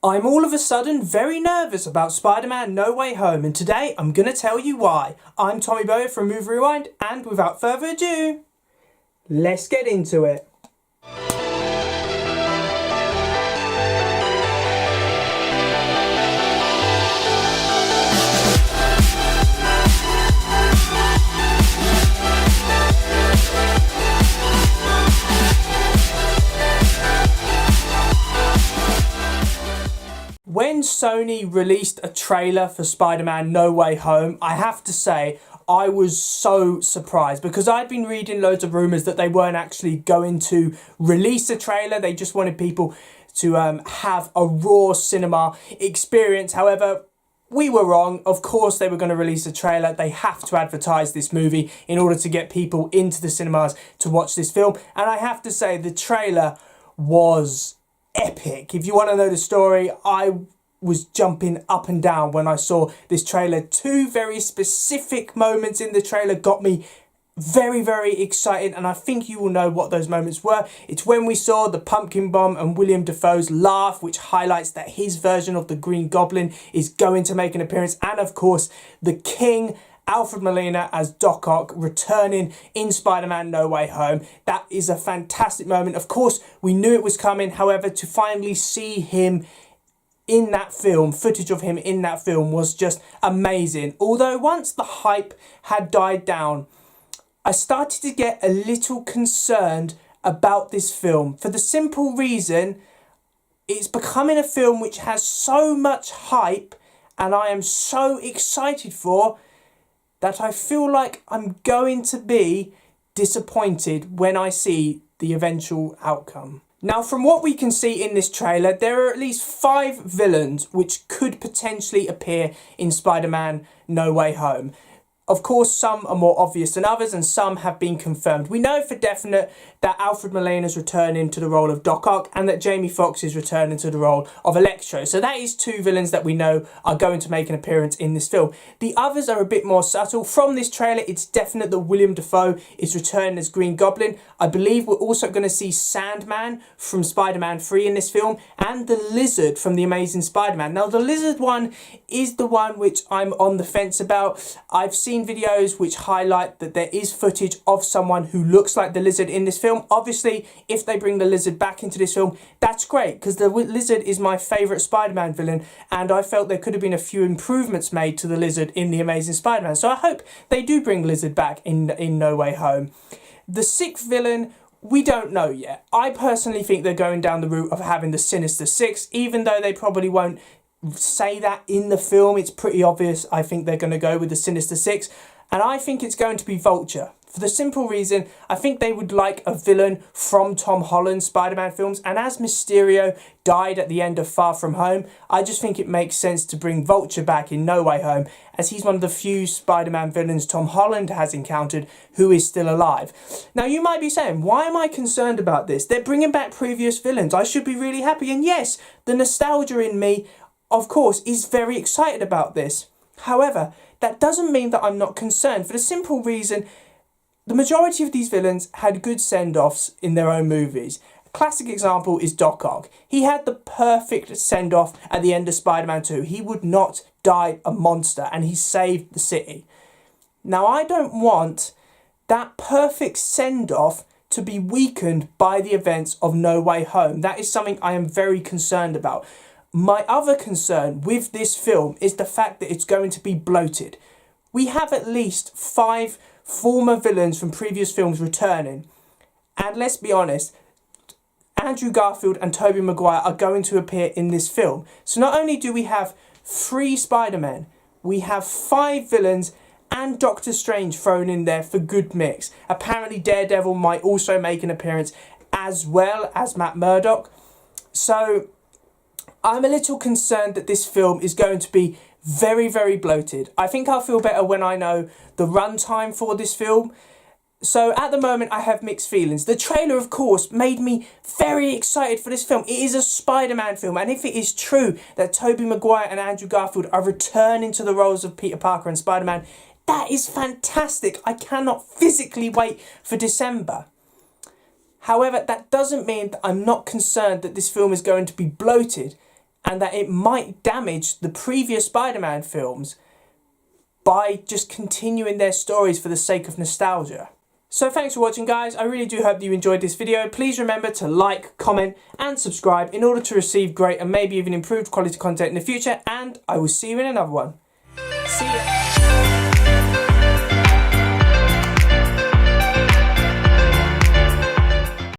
I'm all of a sudden very nervous about Spider-Man No Way Home, and today I'm going to tell you why. I'm Tobey from Movie Rewind, and without further ado, let's get into it. When Sony released a trailer for Spider-Man No Way Home, I have to say I was so surprised because I'd been reading loads of rumours that they weren't actually going to release a trailer. They just wanted people to have a raw cinema experience. However, we were wrong. Of course they were going to release a trailer. They have to advertise this movie in order to get people into the cinemas to watch this film. And I have to say the trailer was epic. If you want to know the story, I was jumping up and down when I saw this trailer. Two very specific moments in the trailer got me very, very excited, and I think you will know what those moments were. It's when we saw the pumpkin bomb and William Dafoe's laugh, which highlights that his version of the Green Goblin is going to make an appearance, and of course the King, Alfred Molina as Doc Ock, returning in Spider-Man No Way Home. That is a fantastic moment. Of course, we knew it was coming. However, to finally see him in that film, footage of him in that film, was just amazing. Although once the hype had died down, I started to get a little concerned about this film for the simple reason it's becoming a film which has so much hype and I am so excited for that I feel like I'm going to be disappointed when I see the eventual outcome. Now, from what we can see in this trailer, there are at least 5 villains which could potentially appear in Spider-Man No Way Home. Of course, some are more obvious than others, and some have been confirmed. We know for definite that Alfred Molina is returning to the role of Doc Ock, and that Jamie Foxx is returning to the role of Electro. So that is 2 villains that we know are going to make an appearance in this film. The others are a bit more subtle. From this trailer, it's definite that William Dafoe is returning as Green Goblin. I believe we're also going to see Sandman from Spider-Man 3 in this film, and the Lizard from The Amazing Spider-Man. Now, the Lizard one is the one which I'm on the fence about. I've seen videos which highlight that there is footage of someone who looks like the Lizard in this film. Obviously, if they bring the Lizard back into this film, that's great, because the Lizard is my favourite Spider-Man villain, and I felt there could have been a few improvements made to the Lizard in The Amazing Spider-Man. So I hope they do bring Lizard back in No Way Home. The 6th villain, we don't know yet. I personally think they're going down the route of having the Sinister Six, even though they probably won't say that in the film. It's pretty obvious. I think they're going to go with the Sinister Six, and I think it's going to be Vulture. For the simple reason, I think they would like a villain from Tom Holland's Spider-Man films, and as Mysterio died at the end of Far From Home, I just think it makes sense to bring Vulture back in No Way Home, as he's one of the few Spider-Man villains Tom Holland has encountered who is still alive. Now, you might be saying, why am I concerned about this? They're bringing back previous villains. I should be really happy, and yes, the nostalgia in me, of course, is very excited about this. However, that doesn't mean that I'm not concerned, for the simple reason the majority of these villains had good send-offs in their own movies. A classic example is Doc Ock. He had the perfect send-off at the end of Spider-Man 2. He would not die a monster, and he saved the city. Now, I don't want that perfect send-off to be weakened by the events of No Way Home. That is something I am very concerned about. My other concern with this film is the fact that it's going to be bloated. We have at least 5 former villains from previous films returning. And let's be honest, Andrew Garfield and Tobey Maguire are going to appear in this film. So not only do we have 3 Spider-Men, we have 5 villains and Doctor Strange thrown in there for good mix. Apparently Daredevil might also make an appearance, as well as Matt Murdock. So I'm a little concerned that this film is going to be very, very bloated. I think I'll feel better when I know the runtime for this film. So at the moment, I have mixed feelings. The trailer, of course, made me very excited for this film. It is a Spider-Man film, and if it is true that Tobey Maguire and Andrew Garfield are returning to the roles of Peter Parker and Spider-Man, that is fantastic. I cannot physically wait for December. However, that doesn't mean that I'm not concerned that this film is going to be bloated. and that it might damage the previous Spider-Man films by just continuing their stories for the sake of nostalgia. So thanks for watching, guys. I really do hope that you enjoyed this video. Please remember to like, comment and subscribe in order to receive great and maybe even improved quality content in the future, and I will see you in another one. See ya.